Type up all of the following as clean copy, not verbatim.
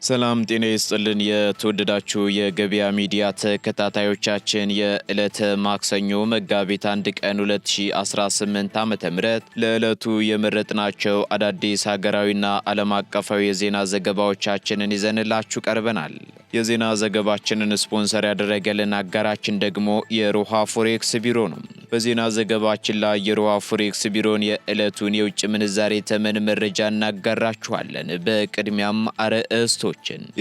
ሰላም ጤና ይስጥልን የተወደዳችሁ የገበያ ሚዲያ ተከታታዮቻችን የዕለተ ማክሰኞ መጋቢት 1 ቀን 2018 ዓ.ም ለዕለቱ የመረጥናቸው አዳዲስ ሀገራዊና ዓለም አቀፋዊ የዜና ዘገባዎቻችንን ይዘንላችሁ ቀርበናል። የዜና ዘገባችንን ስፖንሰር ያደረገልን አጋራችን ደግሞ የሮሃ ፎሬክስ ቢሮ ነው። በዜና ዘገባችን ላይ የሮሃ ፎሬክስ ቢሮን የዕለቱን የውጭ ምንዛሬ ተመን መረጃ እናጋራችኋለን። በቅድሚያም አርዕስቶችን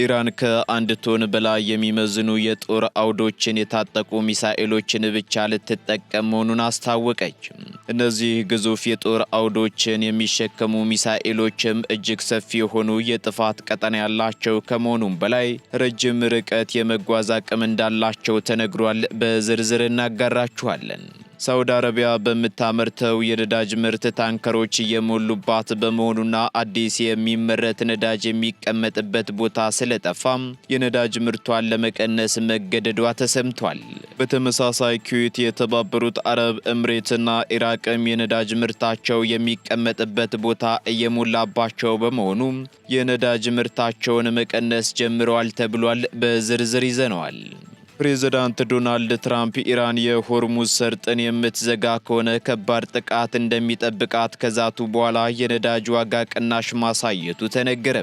ኢራን ከ1 ቶን በላይ የሚመዝኑ የጦር አውዶችን የታጠቁ ሚሳኤሎችን ብቻ ልትጠቀም መሆኑን አስታወቀች። እነዚህ ግዙፍ የጦር አውዶችን የሚሸከሙ ሚሳኤሎችም እጅግ ሰፊ የሆኑ የጥፋት ቀጠና ያላቸው ከመሆኑም በላይ ረጅም ርቀት የመጓዝ አቅም እንዳላቸው ተነግሯል። በዝርዝር እናጋራችኋለን። ሳውዲ አረቢያ በምታመርተው የነዳጅ ምርት ታንከሮች እየሞሉባት በመሆኑና አዲስ የሚመረት ነዳጅ የሚቀመጥበት ቦታ ስለጠፋም የነዳጅ ምርቷን ለመቀነስ መገደዷ ተሰምቷል። በተመሳሳይ ኩዌት፣ የተባበሩት አረብ ኤምሬትና ኢራቅም የነዳጅ ምርታቸው የሚቀመጥበት ቦታ እየሞላባቸው በመሆኑ የነዳጅ ምርታቸውን መቀነስ ጀምረዋል ተብሏል። በዝርዝር ይዘነዋል። ፕሬዝዳንት ዶናልድ ትራምፕ ኢራን የሆርሙዝ ሰርጥን የምትዘጋ ከሆነ ከባድ ጥቃት እንደሚጠብቃት ከዛቱ በኋላ የነዳጅ ዋጋ ቅናሽ ማሳየቱ ተነገረ።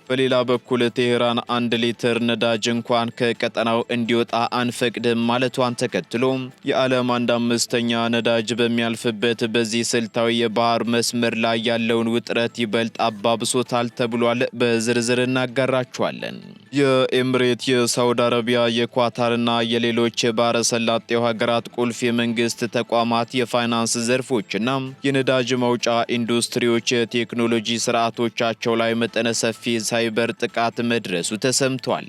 በሌላ በኩል ቴህራን 1 ሊትር ነዳጅ እንኳን ከቀጠናው እንዲወጣ አንፈቅድም ማለቷን ተከትሎ የዓለም 1/5ኛ ነዳጅ በሚያልፍበት በዚህ ስልታዊ የባህር መስመር ላይ ያለውን ውጥረት ይበልጥ አባብሶታል ተብሏል። በዝርዝር እናጋራችኋለን። የኤምሬት፣ የሳውዲ አረቢያ፣ የኳታርና የሌሎች የባህረ ሰላጤው ሀገራት ቁልፍ የመንግስት ተቋማት የፋይናንስ ዘርፎችና የነዳጅ ማውጫ ኢንዱስትሪዎች የቴክኖሎጂ ስርዓቶቻቸው ላይ መጠነ ሰፊ ሳይበር ጥቃት መድረሱ ተሰምቷል።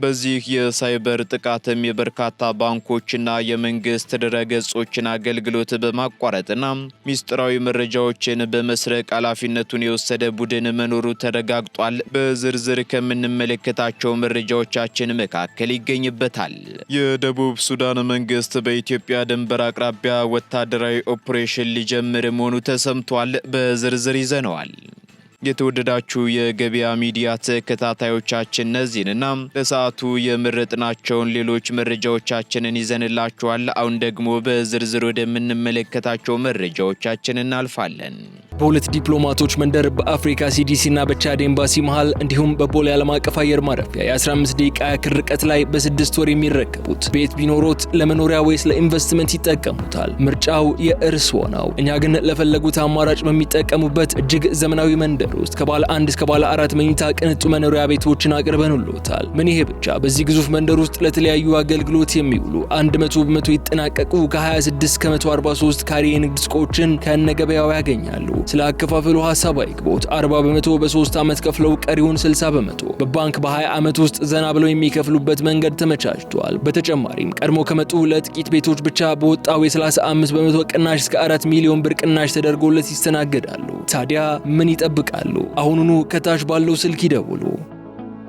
በዚህ የሳይበር ጥቃትም የበርካታ ባንኮችና የመንግስት ድረገጾችን አገልግሎት በማቋረጥና ሚስጥራዊ መረጃዎችን በመስረቅ ኃላፊነቱን የወሰደ ቡድን መኖሩ ተረጋግጧል። በዝርዝር ከምንመለከታቸው መረጃዎቻችን መካከል ይገኝበታል። የደቡብ ሱዳን መንግስት በኢትዮጵያ ድንበር አቅራቢያ ወታደራዊ ኦፕሬሽን ሊጀምር መሆኑ ተሰምቷል። በዝርዝር ይዘነዋል። የተወደዳችሁ የገበያ ሚዲያ ተከታታዮቻችን እነዚህንና ለሰዓቱ የመረጥናቸውን ሌሎች መረጃዎቻችንን ይዘንላችኋል። አሁን ደግሞ በዝርዝር ወደምንመለከታቸው መረጃዎቻችን እናልፋለን። በሁለት ዲፕሎማቶች መንደር በአፍሪካ ሲዲሲና በቻድ ኤምባሲ መሃል እንዲሁም በቦሌ ዓለም አቀፍ አየር ማረፊያ የ15 ደቂቃ ያክል ርቀት ላይ በ6 ወር የሚረከቡት ቤት ቢኖሮት ለመኖሪያ ወይስ ለኢንቨስትመንት ይጠቀሙታል? ምርጫው የእርስዎ ነው። እኛ ግን ለፈለጉት አማራጭ በሚጠቀሙበት እጅግ ዘመናዊ መንደር ውስጥ ከባለ 1 እስከ ባለ 4 መኝታ ቅንጡ መኖሪያ ቤቶችን አቅርበንልዎታል። ምን ይሄ ብቻ! በዚህ ግዙፍ መንደር ውስጥ ለተለያዩ አገልግሎት የሚውሉ 100% ይጠናቀቁ ከ26 ከ143 ካሬ የንግድ ሱቆችን ከነገበያው ያገኛሉ። ስለ አከፋፈሉ ሐሳብ አይግቦት። 40% በ3 ዓመት ከፍለው ቀሪውን 60% በባንክ በ20 ዓመት ውስጥ ዘና ብለው የሚከፍሉበት መንገድ ተመቻችቷል። በተጨማሪም ቀድሞ ከመጡ ለጥቂት ቤቶች ብቻ በወጣው የ35% ቅናሽ እስከ 4 ሚሊዮን ብር ቅናሽ ተደርጎለት ይስተናገዳሉ። ታዲያ ምን ይጠብቃሉ? አሁኑኑ ከታች ባለው ስልክ ይደውሉ።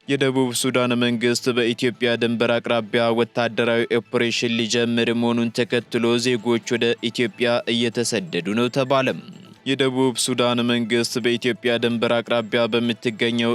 የደቡብ ሱዳን መንግስት በኢትዮጵያ ድንበር አቅራቢያ ወታደራዊ ኦፕሬሽን ሊጀምር መሆኑን ተከትሎ ዜጎች ወደ ኢትዮጵያ እየተሰደዱ ነው ተባለም። የደቡብ ሱዳን መንግስት በኢትዮጵያ ድንበር አቅራቢያ በምትገኘው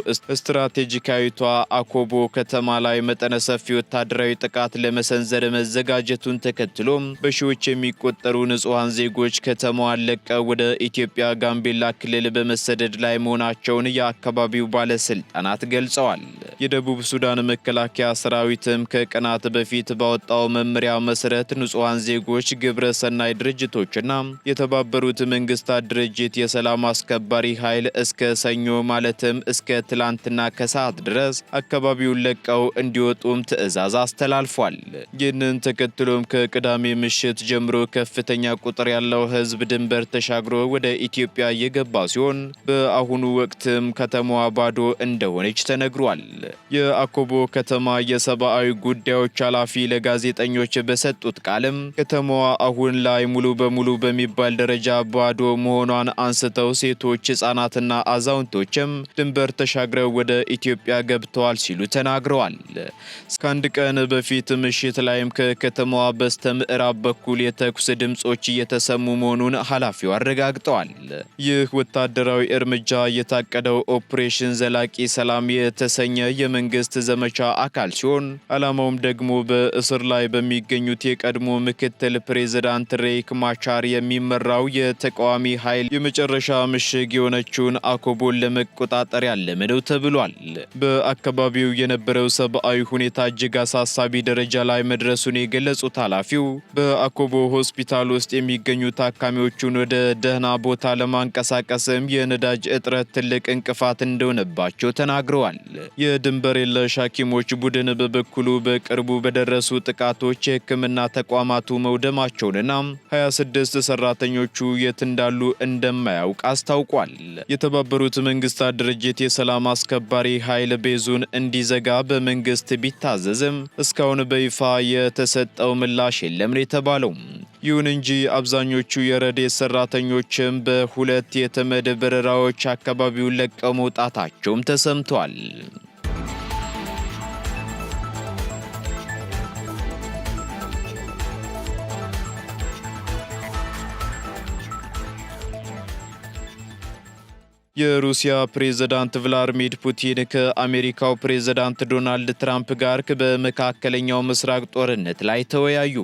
ስትራቴጂካዊቷ አኮቦ ከተማ ላይ መጠነ ሰፊ ወታደራዊ ጥቃት ለመሰንዘር መዘጋጀቱን ተከትሎ በሺዎች የሚቆጠሩ ንጹሃን ዜጎች ከተማዋን ለቀው ወደ ኢትዮጵያ ጋምቤላ ክልል በመሰደድ ላይ መሆናቸውን የአካባቢው ባለስልጣናት ገልጸዋል። የደቡብ ሱዳን መከላከያ ሰራዊትም ከቀናት በፊት ባወጣው መመሪያ መሰረት ንጹሃን ዜጎች ግብረ ሰናይ ድርጅቶችና የተባበሩት መንግስታት ድርጅት የሰላም አስከባሪ ኃይል እስከ ሰኞ ማለትም እስከ ትላንትና ከሰዓት ድረስ አካባቢውን ለቀው እንዲወጡም ትዕዛዝ አስተላልፏል። ይህንን ተከትሎም ከቅዳሜ ምሽት ጀምሮ ከፍተኛ ቁጥር ያለው ህዝብ ድንበር ተሻግሮ ወደ ኢትዮጵያ የገባ ሲሆን በአሁኑ ወቅትም ከተማዋ ባዶ እንደሆነች ተነግሯል። የአኮቦ ከተማ የሰብአዊ ጉዳዮች ኃላፊ ለጋዜጠኞች በሰጡት ቃልም ከተማዋ አሁን ላይ ሙሉ በሙሉ በሚባል ደረጃ ባዶ መሆኗ መሆኗን አንስተው ሴቶች፣ ሕፃናትና አዛውንቶችም ድንበር ተሻግረው ወደ ኢትዮጵያ ገብተዋል ሲሉ ተናግረዋል። እስከ አንድ ቀን በፊት ምሽት ላይም ከከተማዋ በስተ ምዕራብ በኩል የተኩስ ድምጾች እየተሰሙ መሆኑን ኃላፊው አረጋግጠዋል። ይህ ወታደራዊ እርምጃ የታቀደው ኦፕሬሽን ዘላቂ ሰላም የተሰኘ የመንግስት ዘመቻ አካል ሲሆን ዓላማውም ደግሞ በእስር ላይ በሚገኙት የቀድሞ ምክትል ፕሬዝዳንት ሬክ ማቻር የሚመራው የተቃዋሚ ኃይል የመጨረሻ ምሽግ የሆነችውን አኮቦን ለመቆጣጠር ያለመ ነው ተብሏል። በአካባቢው የነበረው ሰብአዊ ሁኔታ እጅግ አሳሳቢ ደረጃ ላይ መድረሱን የገለጹት ኃላፊው በአኮቦ ሆስፒታል ውስጥ የሚገኙ ታካሚዎቹን ወደ ደህና ቦታ ለማንቀሳቀስም የነዳጅ እጥረት ትልቅ እንቅፋት እንደሆነባቸው ተናግረዋል። የድንበር የለሽ ሐኪሞች ቡድን በበኩሉ በቅርቡ በደረሱ ጥቃቶች የሕክምና ተቋማቱ መውደማቸውንና 26 ሰራተኞቹ የት እንዳሉ እንደማያውቅ አስታውቋል። የተባበሩት መንግስታት ድርጅት የሰላም አስከባሪ ኃይል ቤዙን እንዲዘጋ በመንግስት ቢታዘዝም እስካሁን በይፋ የተሰጠው ምላሽ የለም ነው የተባለው። ይሁን እንጂ አብዛኞቹ የረድኤት ሰራተኞችም በሁለት የተመድ በረራዎች አካባቢውን ለቀው መውጣታቸውም ተሰምቷል። የሩሲያ ፕሬዝዳንት ቭላድሚር ፑቲን ከአሜሪካው ፕሬዝዳንት ዶናልድ ትራምፕ ጋር በመካከለኛው ምስራቅ ጦርነት ላይ ተወያዩ።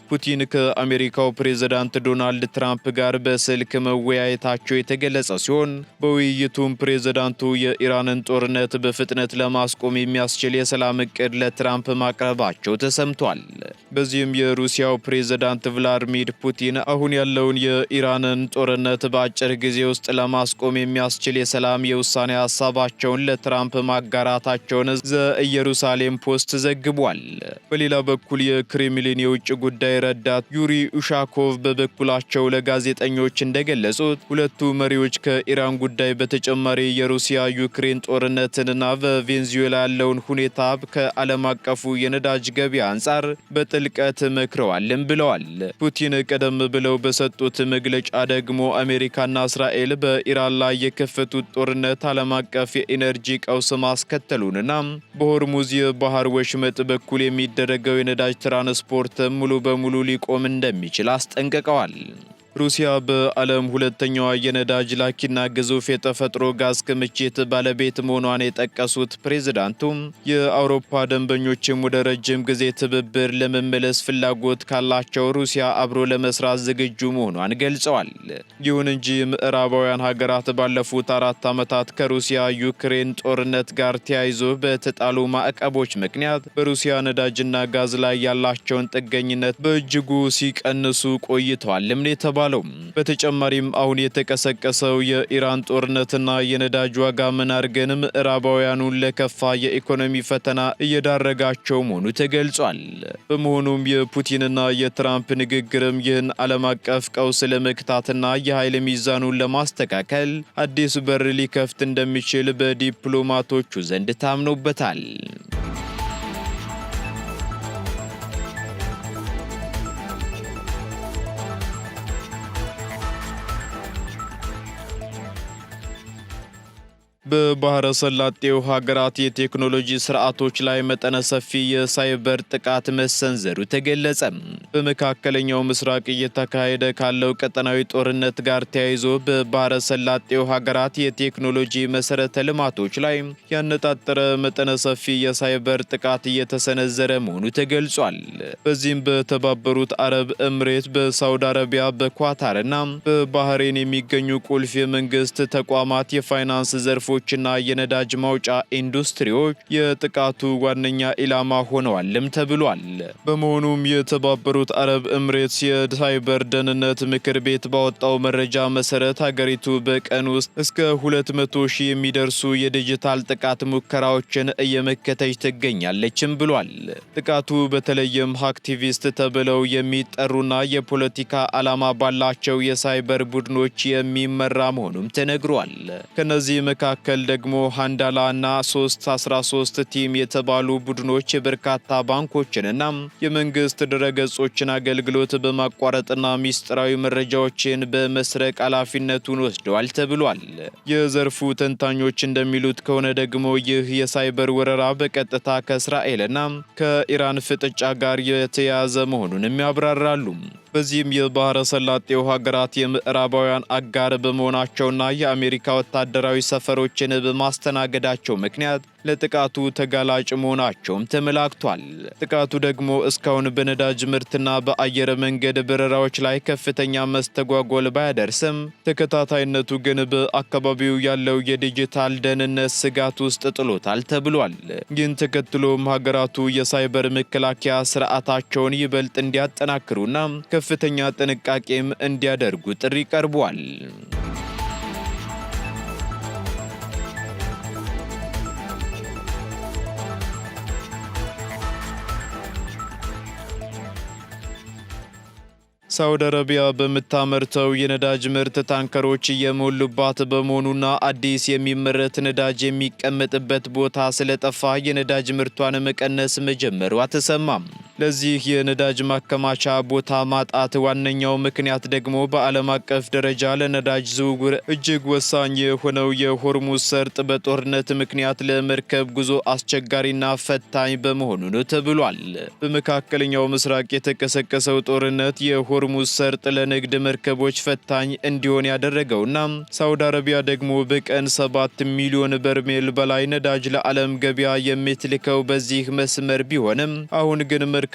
ፑቲን ከአሜሪካው ፕሬዝዳንት ዶናልድ ትራምፕ ጋር በስልክ መወያየታቸው የተገለጸ ሲሆን በውይይቱም ፕሬዝዳንቱ የኢራንን ጦርነት በፍጥነት ለማስቆም የሚያስችል የሰላም እቅድ ለትራምፕ ማቅረባቸው ተሰምቷል። በዚህም የሩሲያው ፕሬዝዳንት ቭላድሚር ፑቲን አሁን ያለውን የኢራንን ጦርነት በአጭር ጊዜ ውስጥ ለማስቆም የሚያስችል የሰላም የውሳኔ ሀሳባቸውን ለትራምፕ ማጋራታቸውን ዘ ኢየሩሳሌም ፖስት ዘግቧል። በሌላ በኩል የክሬምሊን የውጭ ጉዳይ ረዳት ዩሪ ኡሻኮቭ በበኩላቸው ለጋዜጠኞች እንደገለጹት ሁለቱ መሪዎች ከኢራን ጉዳይ በተጨማሪ የሩሲያ ዩክሬን ጦርነትንና በቬንዙዌላ ያለውን ሁኔታ ከዓለም አቀፉ የነዳጅ ገበያ አንጻር በጥልቀት መክረዋልም ብለዋል። ፑቲን ቀደም ብለው በሰጡት መግለጫ ደግሞ አሜሪካና እስራኤል በኢራን ላይ የከፈቱት ጦርነት ዓለም አቀፍ የኢነርጂ ቀውስ ማስከተሉንና በሆርሙዝ የባህር ወሽመጥ በኩል የሚደረገው የነዳጅ ትራንስፖርት ሙሉ በሙሉ ሊቆም እንደሚችል አስጠንቅቀዋል። ሩሲያ በዓለም ሁለተኛዋ የነዳጅ ላኪና ግዙፍ የተፈጥሮ ጋዝ ክምችት ባለቤት መሆኗን የጠቀሱት ፕሬዝዳንቱም የአውሮፓ ደንበኞችም ወደ ረጅም ጊዜ ትብብር ለመመለስ ፍላጎት ካላቸው ሩሲያ አብሮ ለመስራት ዝግጁ መሆኗን ገልጸዋል። ይሁን እንጂ ምዕራባውያን ሀገራት ባለፉት 4 ዓመታት ከሩሲያ ዩክሬን ጦርነት ጋር ተያይዞ በተጣሉ ማዕቀቦች ምክንያት በሩሲያ ነዳጅና ጋዝ ላይ ያላቸውን ጥገኝነት በእጅጉ ሲቀንሱ ቆይተዋልም የተባለው። በተጨማሪም አሁን የተቀሰቀሰው የኢራን ጦርነትና የነዳጅ ዋጋ መናርገን ምዕራባውያኑን ለከፋ የኢኮኖሚ ፈተና እየዳረጋቸው መሆኑ ተገልጿል። በመሆኑም የፑቲንና የትራምፕ ንግግርም ይህን ዓለም አቀፍ ቀውስ ለመክታትና የኃይል ሚዛኑን ለማስተካከል አዲስ በር ሊከፍት እንደሚችል በዲፕሎማቶቹ ዘንድ ታምኖበታል። በባህረ ሰላጤው ሀገራት የቴክኖሎጂ ስርዓቶች ላይ መጠነ ሰፊ የሳይበር ጥቃት መሰንዘሩ ተገለጸ። በመካከለኛው ምስራቅ እየተካሄደ ካለው ቀጠናዊ ጦርነት ጋር ተያይዞ በባህረ ሰላጤው ሀገራት የቴክኖሎጂ መሰረተ ልማቶች ላይ ያነጣጠረ መጠነ ሰፊ የሳይበር ጥቃት እየተሰነዘረ መሆኑ ተገልጿል። በዚህም በተባበሩት አረብ ኤምሬት፣ በሳውዲ አረቢያ፣ በኳታርና በባህሬን የሚገኙ ቁልፍ የመንግስት ተቋማት የፋይናንስ ዘርፎችና የነዳጅ ማውጫ ኢንዱስትሪዎች የጥቃቱ ዋነኛ ኢላማ ሆነዋልም ተብሏል። በመሆኑም የተባበሩት አረብ ኤምሬትስ የሳይበር ደህንነት ምክር ቤት ባወጣው መረጃ መሰረት ሀገሪቱ በቀን ውስጥ እስከ 200 ሺህ የሚደርሱ የዲጂታል ጥቃት ሙከራዎችን እየመከተች ትገኛለችም ብሏል። ጥቃቱ በተለይም አክቲቪስት ተብለው የሚጠሩና የፖለቲካ ዓላማ ባላቸው የሳይበር ቡድኖች የሚመራ መሆኑም ተነግሯል። ከነዚህ መካከል በመተከል ደግሞ ሃንዳላና 313 ቲም የተባሉ ቡድኖች የበርካታ ባንኮችንና የመንግስት ድረገጾችን አገልግሎት በማቋረጥና ሚስጥራዊ መረጃዎችን በመስረቅ ኃላፊነቱን ወስደዋል ተብሏል። የዘርፉ ተንታኞች እንደሚሉት ከሆነ ደግሞ ይህ የሳይበር ወረራ በቀጥታ ከእስራኤልና ከኢራን ፍጥጫ ጋር የተያያዘ መሆኑንም ያብራራሉ። በዚህም የባህረ ሰላጤው ሀገራት የምዕራባውያን አጋር በመሆናቸውና የአሜሪካ ወታደራዊ ሰፈሮችን በማስተናገዳቸው ምክንያት ለጥቃቱ ተጋላጭ መሆናቸውም ተመላክቷል። ጥቃቱ ደግሞ እስካሁን በነዳጅ ምርትና በአየር መንገድ በረራዎች ላይ ከፍተኛ መስተጓጎል ባያደርስም ተከታታይነቱ ግን በአካባቢው ያለው የዲጂታል ደህንነት ስጋት ውስጥ ጥሎታል ተብሏል። ይህን ተከትሎም ሀገራቱ የሳይበር መከላከያ ስርዓታቸውን ይበልጥ እንዲያጠናክሩና ከፍተኛ ጥንቃቄም እንዲያደርጉ ጥሪ ቀርቧል። ሳውዲ አረቢያ በምታመርተው የነዳጅ ምርት ታንከሮች እየሞሉባት በመሆኑና አዲስ የሚመረት ነዳጅ የሚቀመጥበት ቦታ ስለጠፋ የነዳጅ ምርቷን መቀነስ መጀመሯ ተሰማም። ለዚህ የነዳጅ ማከማቻ ቦታ ማጣት ዋነኛው ምክንያት ደግሞ በዓለም አቀፍ ደረጃ ለነዳጅ ዝውውር እጅግ ወሳኝ የሆነው የሆርሙዝ ሰርጥ በጦርነት ምክንያት ለመርከብ ጉዞ አስቸጋሪና ፈታኝ በመሆኑ ነው ተብሏል። በመካከለኛው ምስራቅ የተቀሰቀሰው ጦርነት የሆርሙዝ ሰርጥ ለንግድ መርከቦች ፈታኝ እንዲሆን ያደረገውና ሳውዲ አረቢያ ደግሞ በቀን 7 ሚሊዮን በርሜል በላይ ነዳጅ ለዓለም ገበያ የምትልከው በዚህ መስመር ቢሆንም አሁን ግን መርከቦች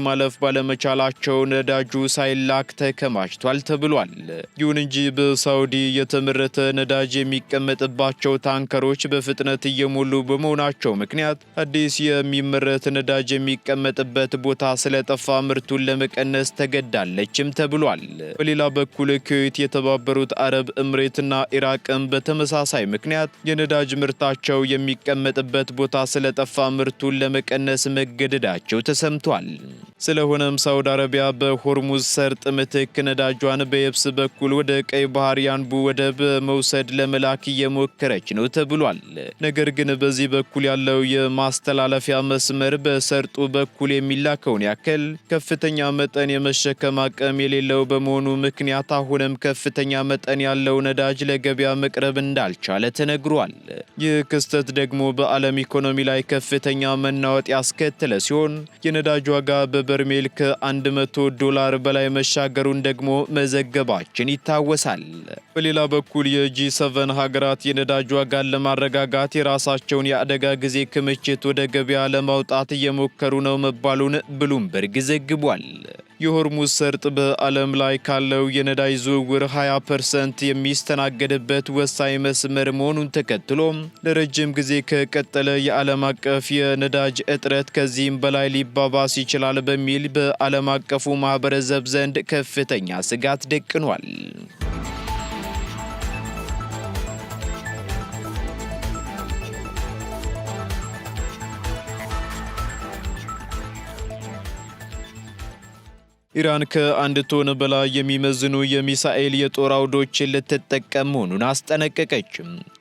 ማለፍ ባለመቻላቸው ነዳጁ ሳይላክ ተከማችቷል ተብሏል። ይሁን እንጂ በሳውዲ የተመረተ ነዳጅ የሚቀመጥባቸው ታንከሮች በፍጥነት እየሞሉ በመሆናቸው ምክንያት አዲስ የሚመረት ነዳጅ የሚቀመጥበት ቦታ ስለጠፋ ምርቱን ለመቀነስ ተገዳለችም ተብሏል። በሌላ በኩል ኩዌት፣ የተባበሩት አረብ እምሬትና ኢራቅም በተመሳሳይ ምክንያት የነዳጅ ምርታቸው የሚቀመጥበት ቦታ ስለጠፋ ምርቱን ለመቀነስ መገደዳቸው ተሰምቷል። ስለሆነም ሳውዲ አረቢያ በሆርሙዝ ሰርጥ ምትክ ነዳጇን በየብስ በኩል ወደ ቀይ ባህር ያንቡ ወደብ መውሰድ ለመላክ እየሞከረች ነው ተብሏል። ነገር ግን በዚህ በኩል ያለው የማስተላለፊያ መስመር በሰርጡ በኩል የሚላከውን ያክል ከፍተኛ መጠን የመሸከም አቅም የሌለው በመሆኑ ምክንያት አሁንም ከፍተኛ መጠን ያለው ነዳጅ ለገበያ መቅረብ እንዳልቻለ ተነግሯል። ይህ ክስተት ደግሞ በዓለም ኢኮኖሚ ላይ ከፍተኛ መናወጥ ያስከተለ ሲሆን የነዳጅ ዋጋ በበርሜል $100 በላይ መሻገሩን ደግሞ መዘገባችን ይታወሳል። በሌላ በኩል የጂ7 ሀገራት የነዳጅ ዋጋን ለማረጋጋት የራሳቸውን የአደጋ ጊዜ ክምችት ወደ ገበያ ለማውጣት እየሞከሩ ነው መባሉን ብሉምበርግ ዘግቧል። የሆርሙዝ ሰርጥ በዓለም ላይ ካለው የነዳጅ ዝውውር 20% የሚስተናገድበት ወሳኝ መስመር መሆኑን ተከትሎ ለረጅም ጊዜ ከቀጠለ የዓለም አቀፍ የነዳጅ እጥረት ከዚህም በላይ ሊባባስ ይችላል በሚል በዓለም አቀፉ ማህበረሰብ ዘንድ ከፍተኛ ስጋት ደቅኗል። ኢራን ከ1 ቶን በላይ የሚመዝኑ የሚሳኤል የጦር አውዶችን ልትጠቀም መሆኑን አስጠነቀቀች።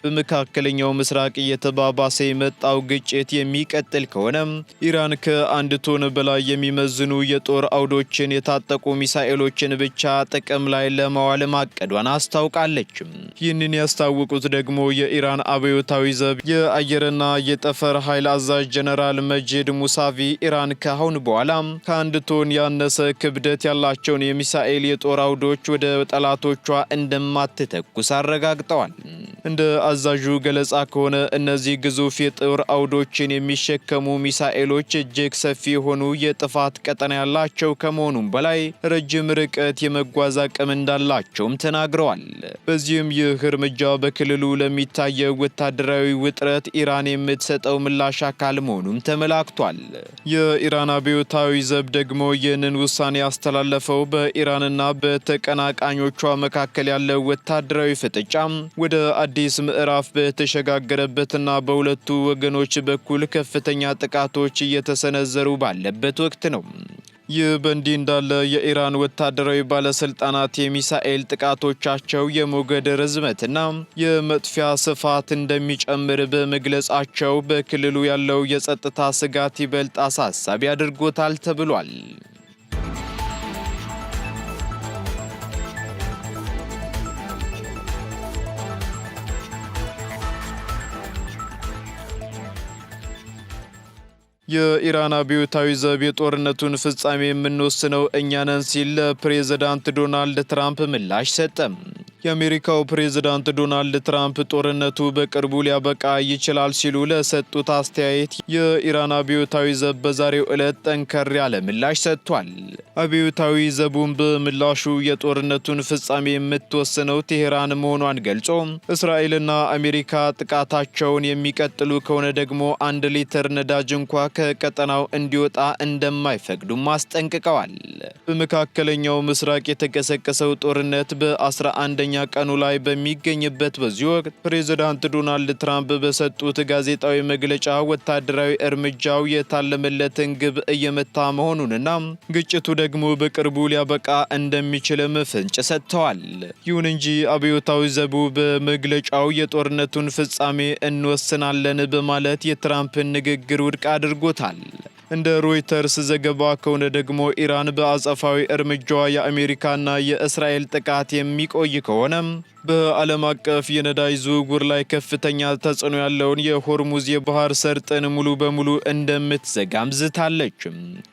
በመካከለኛው ምስራቅ እየተባባሰ የመጣው ግጭት የሚቀጥል ከሆነ ኢራን ከ1 ቶን በላይ የሚመዝኑ የጦር አውዶችን የታጠቁ ሚሳኤሎችን ብቻ ጥቅም ላይ ለማዋል ማቀዷን አስታውቃለች። ይህንን ያስታወቁት ደግሞ የኢራን አብዮታዊ ዘብ የአየርና የጠፈር ኃይል አዛዥ ጀነራል መጂድ ሙሳቪ ኢራን ካሁን በኋላ ከ1 ቶን ያነሰ ክብደት ያላቸውን የሚሳኤል የጦር አውዶች ወደ ጠላቶቿ እንደማትተኩስ አረጋግጠዋል። እንደ አዛዡ ገለጻ ከሆነ እነዚህ ግዙፍ የጦር አውዶችን የሚሸከሙ ሚሳኤሎች እጅግ ሰፊ የሆኑ የጥፋት ቀጠና ያላቸው ከመሆኑም በላይ ረጅም ርቀት የመጓዝ አቅም እንዳላቸውም ተናግረዋል። በዚህም ይህ እርምጃ በክልሉ ለሚታየው ወታደራዊ ውጥረት ኢራን የምትሰጠው ምላሽ አካል መሆኑም ተመላክቷል። የኢራን አብዮታዊ ዘብ ደግሞ ይህንን ውሳኔ ያስተላለፈው በኢራንና በተቀናቃኞቿ መካከል ያለው ወታደራዊ ፍጥጫ ወደ አዲስ ምዕራፍ በተሸጋገረበትና በሁለቱ ወገኖች በኩል ከፍተኛ ጥቃቶች እየተሰነዘሩ ባለበት ወቅት ነው። ይህ በእንዲህ እንዳለ የኢራን ወታደራዊ ባለስልጣናት የሚሳኤል ጥቃቶቻቸው የሞገድ ርዝመትና የመጥፊያ ስፋት እንደሚጨምር በመግለጻቸው በክልሉ ያለው የጸጥታ ስጋት ይበልጥ አሳሳቢ አድርጎታል ተብሏል። የኢራን አብዮታዊ ዘብ የጦርነቱን ፍጻሜ የምንወስነው እኛ ነን ሲል ለፕሬዝዳንት ዶናልድ ትራምፕ ምላሽ ሰጠም። የአሜሪካው ፕሬዝዳንት ዶናልድ ትራምፕ ጦርነቱ በቅርቡ ሊያበቃ ይችላል ሲሉ ለሰጡት አስተያየት የኢራን አብዮታዊ ዘብ በዛሬው ዕለት ጠንከር ያለ ምላሽ ሰጥቷል። አብዮታዊ ዘቡም በምላሹ የጦርነቱን ፍጻሜ የምትወስነው ቴሄራን መሆኗን ገልጾ እስራኤልና አሜሪካ ጥቃታቸውን የሚቀጥሉ ከሆነ ደግሞ 1 ሊትር ነዳጅ እንኳ ከቀጠናው እንዲወጣ እንደማይፈቅዱም አስጠንቅቀዋል። በመካከለኛው ምስራቅ የተቀሰቀሰው ጦርነት በ11ኛ ቀኑ ላይ በሚገኝበት በዚህ ወቅት ፕሬዝዳንት ዶናልድ ትራምፕ በሰጡት ጋዜጣዊ መግለጫ ወታደራዊ እርምጃው የታለመለትን ግብ እየመታ መሆኑንና ግጭቱ ደግሞ በቅርቡ ሊያበቃ እንደሚችልም ፍንጭ ሰጥተዋል። ይሁን እንጂ አብዮታዊ ዘቡ በመግለጫው የጦርነቱን ፍጻሜ እንወስናለን በማለት የትራምፕን ንግግር ውድቅ አድርጎታል። እንደ ሮይተርስ ዘገባ ከሆነ ደግሞ ኢራን በአጸፋዊ እርምጃዋ የአሜሪካና የእስራኤል ጥቃት የሚቆይ ከሆነ በዓለም አቀፍ የነዳጅ ዝውውር ላይ ከፍተኛ ተጽዕኖ ያለውን የሆርሙዝ የባህር ሰርጥን ሙሉ በሙሉ እንደምትዘጋም ዝታለች።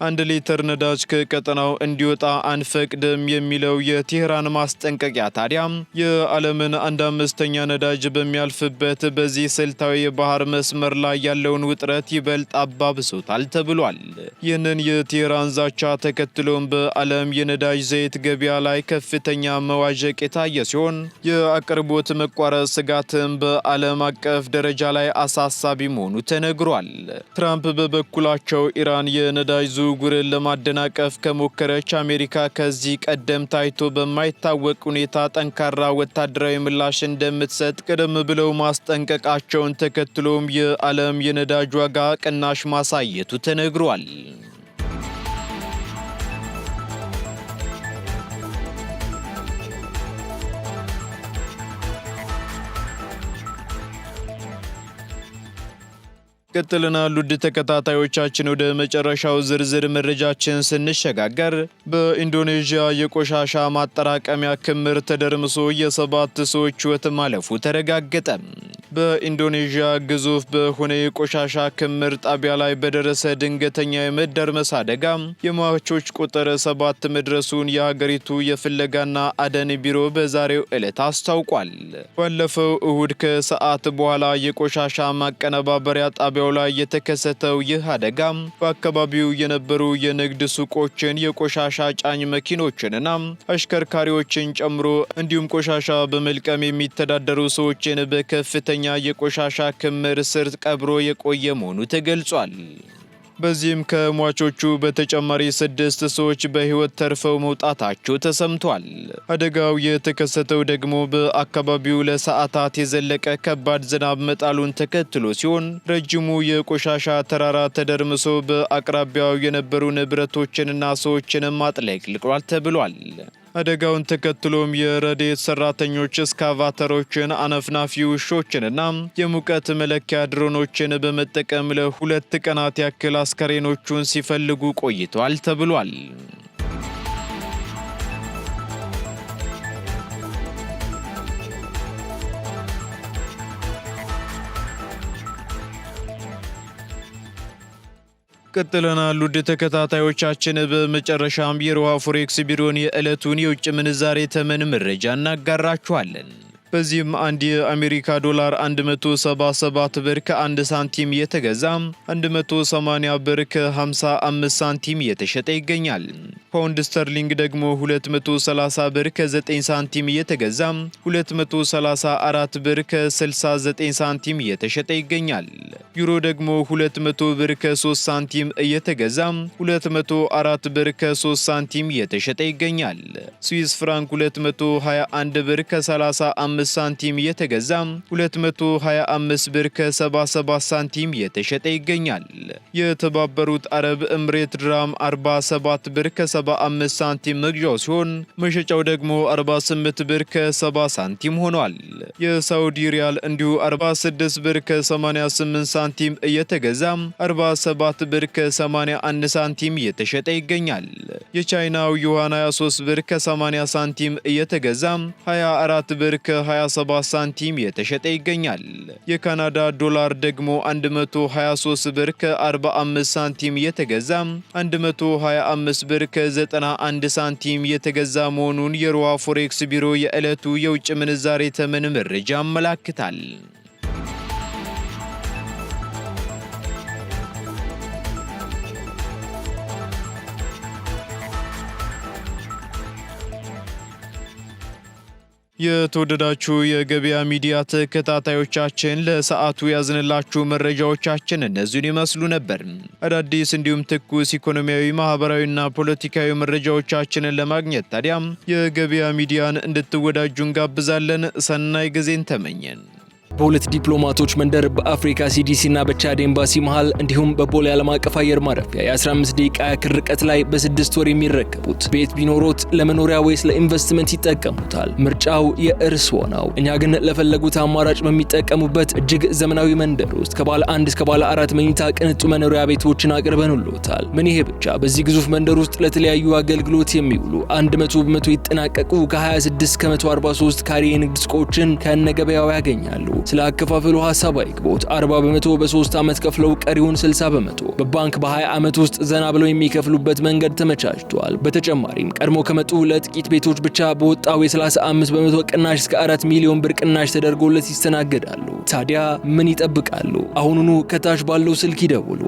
1 ሊትር ነዳጅ ከቀጠናው እንዲወጣ አንፈቅድም የሚለው የቴህራን ማስጠንቀቂያ ታዲያ የዓለምን 1/5 ነዳጅ በሚያልፍበት በዚህ ስልታዊ የባህር መስመር ላይ ያለውን ውጥረት ይበልጥ አባብሶታል ተብሏል። ይህንን የቴህራን ዛቻ ተከትሎም በዓለም የነዳጅ ዘይት ገበያ ላይ ከፍተኛ መዋዠቅ የታየ ሲሆን የአቅርቦት መቋረጥ ስጋትም በዓለም አቀፍ ደረጃ ላይ አሳሳቢ መሆኑ ተነግሯል። ትራምፕ በበኩላቸው ኢራን የነዳጅ ዝውውርን ለማደናቀፍ ከሞከረች አሜሪካ ከዚህ ቀደም ታይቶ በማይታወቅ ሁኔታ ጠንካራ ወታደራዊ ምላሽ እንደምትሰጥ ቀደም ብለው ማስጠንቀቃቸውን ተከትሎም የዓለም የነዳጅ ዋጋ ቅናሽ ማሳየቱ ተነግሯል። ቀጥለናል። ውድ ተከታታዮቻችን ወደ መጨረሻው ዝርዝር መረጃችን ስንሸጋገር በኢንዶኔዥያ የቆሻሻ ማጠራቀሚያ ክምር ተደርምሶ የ7 ሰዎች ሕይወት ማለፉ ተረጋገጠ። በኢንዶኔዥያ ግዙፍ በሆነ የቆሻሻ ክምር ጣቢያ ላይ በደረሰ ድንገተኛ የመደርመስ አደጋ የሟቾች ቁጥር 7 መድረሱን የሀገሪቱ የፍለጋና አደን ቢሮ በዛሬው ዕለት አስታውቋል። ባለፈው እሁድ ከሰዓት በኋላ የቆሻሻ ማቀነባበሪያ ጣቢያው ላይ የተከሰተው ይህ አደጋ በአካባቢው የነበሩ የንግድ ሱቆችን፣ የቆሻሻ ጫኝ መኪኖችንና አሽከርካሪዎችን ጨምሮ እንዲሁም ቆሻሻ በመልቀም የሚተዳደሩ ሰዎችን በከፍተኛ የቆሻሻ ክምር ስር ቀብሮ የቆየ መሆኑ ተገልጿል። በዚህም ከሟቾቹ በተጨማሪ 6 ሰዎች በሕይወት ተርፈው መውጣታቸው ተሰምቷል። አደጋው የተከሰተው ደግሞ በአካባቢው ለሰዓታት የዘለቀ ከባድ ዝናብ መጣሉን ተከትሎ ሲሆን ረጅሙ የቆሻሻ ተራራ ተደርምሶ በአቅራቢያው የነበሩ ንብረቶችንና ሰዎችንም አጥለቅልቋል ተብሏል። አደጋውን ተከትሎም የረድኤት ሰራተኞች እስካቫተሮችን፣ አነፍናፊ ውሾችንና የሙቀት መለኪያ ድሮኖችን በመጠቀም ለ2 ቀናት ያክል አስከሬኖቹን ሲፈልጉ ቆይተዋል ተብሏል። ቀጥለናል። ውድ ተከታታዮቻችን በመጨረሻም የሮሃ ፎሬክስ ቢሮን የዕለቱን የውጭ ምንዛሬ ተመን መረጃ እናጋራችኋለን። በዚህም አንድ የአሜሪካ ዶላር 177 ብር ከ1 ሳንቲም የተገዛ 180 ብር ከ55 ሳንቲም የተሸጠ ይገኛል። ፓውንድ ስተርሊንግ ደግሞ 230 ብር ከ9 ሳንቲም እየተገዛ 234 ብር ከ69 ሳንቲም እየተሸጠ ይገኛል። ዩሮ ደግሞ 200 ብር ከ3 ሳንቲም እየተገዛ 204 ብር ከ3 ሳንቲም እየተሸጠ ይገኛል። ስዊስ ፍራንክ 221 ብር ከ35 ሳንቲም እየተገዛ 225 ብር ከ77 ሳንቲም እየተሸጠ ይገኛል። የተባበሩት አረብ ኤምሬት ድራም 47 ብር ከ75 ሳንቲም መግዣው ሲሆን መሸጫው ደግሞ 48 ብር ከ70 ሳንቲም ሆኗል። የሳውዲ ሪያል እንዲሁ 46 ብር ከ88 ሳንቲም እየተገዛ 47 ብር ከ81 ሳንቲም እየተሸጠ ይገኛል። የቻይናው ዩዋን 23 ብር ከ80 ሳንቲም እየተገዛ 24 ብር ከ27 ሳንቲም እየተሸጠ ይገኛል። የካናዳ ዶላር ደግሞ 123 ብር ከ45 ሳንቲም እየተገዛ 125 ብር ከ91 ሳንቲም እየተገዛ መሆኑን የሮሃ ፎሬክስ ቢሮ የዕለቱ የውጭ ምንዛሬ ተመን መረጃ ያመላክታል። የተወደዳችሁ የገበያ ሚዲያ ተከታታዮቻችን ለሰዓቱ ያዝንላችሁ መረጃዎቻችን እነዚህን ይመስሉ ነበር። አዳዲስ እንዲሁም ትኩስ ኢኮኖሚያዊ፣ ማህበራዊና ፖለቲካዊ መረጃዎቻችንን ለማግኘት ታዲያም የገበያ ሚዲያን እንድትወዳጁ እንጋብዛለን። ሰናይ ጊዜን ተመኘን። በሁለት ዲፕሎማቶች መንደር በአፍሪካ ሲዲሲ እና በቻድ ኤምባሲ መሃል እንዲሁም በቦሌ ዓለም አቀፍ አየር ማረፊያ የ15 ደቂቃ ያክል ርቀት ላይ በ6 ወር የሚረከቡት ቤት ቢኖሮት ለመኖሪያ ወይስ ለኢንቨስትመንት ይጠቀሙታል? ምርጫው የእርስዎ ነው። እኛ ግን ለፈለጉት አማራጭ በሚጠቀሙበት እጅግ ዘመናዊ መንደር ውስጥ ከባለ 1 እስከ ባለ 4 መኝታ ቅንጡ መኖሪያ ቤቶችን አቅርበንልዎታል። ምን ይሄ ብቻ! በዚህ ግዙፍ መንደር ውስጥ ለተለያዩ አገልግሎት የሚውሉ 100 በመቶ ይጠናቀቁ ከ26 ከ143 ካሬ የንግድ ሱቆችን ከነገበያው ያገኛሉ። ስለ አከፋፈሉ ሐሳብ አይግቦት። 40 በመቶ በ3 ዓመት ከፍለው ቀሪውን 60 በመቶ በባንክ በ20 ዓመት ውስጥ ዘና ብለው የሚከፍሉበት መንገድ ተመቻችቷል። በተጨማሪም ቀድሞ ከመጡ ለጥቂት ቤቶች ብቻ በወጣው የ35 በመቶ ቅናሽ እስከ 4 ሚሊዮን ብር ቅናሽ ተደርጎለት ይስተናገዳሉ። ታዲያ ምን ይጠብቃሉ? አሁኑኑ ከታች ባለው ስልክ ይደውሉ።